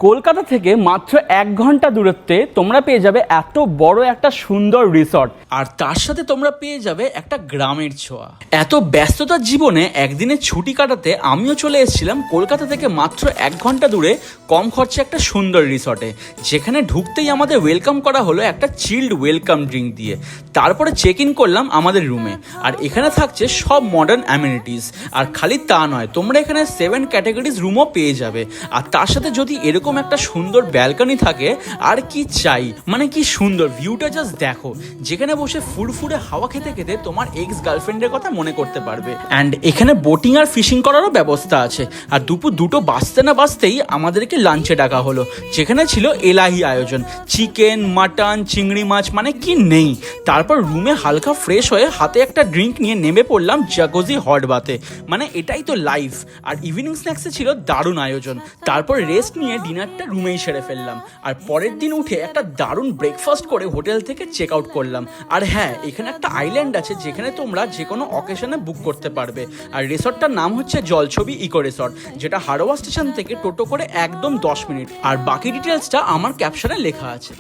কলকাতা থেকে মাত্র 1 ঘন্টা দূরত্বে তোমরা পেয়ে যাবে এত বড় একটা সুন্দর রিসর্ট, আর তার সাথে তোমরা পেয়ে যাবে একটা গ্রামের ছোঁয়া। এত ব্যস্ততার জীবনে একদিনের ছুটি কাটাতে আমিও চলে এসেছিলাম কলকাতা থেকে মাত্র 1 ঘন্টা দূরে কম খরচে একটা সুন্দর রিসর্টে, যেখানে ঢুকতেই আমাদের ওয়েলকাম করা হলো একটা চিল্ড ওয়েলকাম ড্রিঙ্ক দিয়ে। তারপরে চেক ইন করলাম আমাদের রুমে, আর এখানে থাকছে সব মডার্ন অ্যামিনিটিস। আর খালি তা নয়, তোমরা এখানে 7 ক্যাটাগরিজ রুমও পেয়ে যাবে। আর তার সাথে যদি এরকম একটা সুন্দর ব্যালকনি থাকে, আর কি চাই। মানে কি সুন্দর ভিউটা, জাস্ট দেখো। যেখানে বসে ফুরফুরে হাওয়া খেতে খেতে তোমার এক্স গার্লফ্রেন্ডের কথা মনে করতে পারবে। অ্যান্ড এখানে বোটিং আর ফিশিং করারও ব্যবস্থা আছে। আর দুপুর 2টো বাজতে না বাজতেই আমাদেরকে লাঞ্চে ডাকা হলো, যেখানে ছিল এলাহি আয়োজন, চিকেন, মাটন, চিংড়ি মাছ, মানে কি নেই। তারপর রুমে হালকা ফ্রেশ হয়ে হাতে একটা ড্রিঙ্ক নিয়ে নেমে পড়লাম জাকুজি হট বাথে। মানে এটাই তো লাইফ। আর ইভিনিং স্ন্যাক্সে ছিল দারুণ আয়োজন। তারপর রেস্ট নিয়ে ডিনারটা রুমেই সেরে ফেললাম। আর পরের দিন উঠে একটা দারুণ ব্রেকফাস্ট করে হোটেল থেকে চেক আউট করলাম। আর হ্যাঁ, এখানে একটা আইল্যান্ড আছে যেখানে তোমরা যে কোনো অকেশনে বুক করতে পারবে। আর রিসর্টটার নাম হচ্ছে জলছবি ইকো রিসর্ট, যেটা হাড়োয়া স্টেশন থেকে টোটো করে একদম 10 মিনিট। আর বাকি ডিটেলসটা আমার ক্যাপশনে লেখা আছে।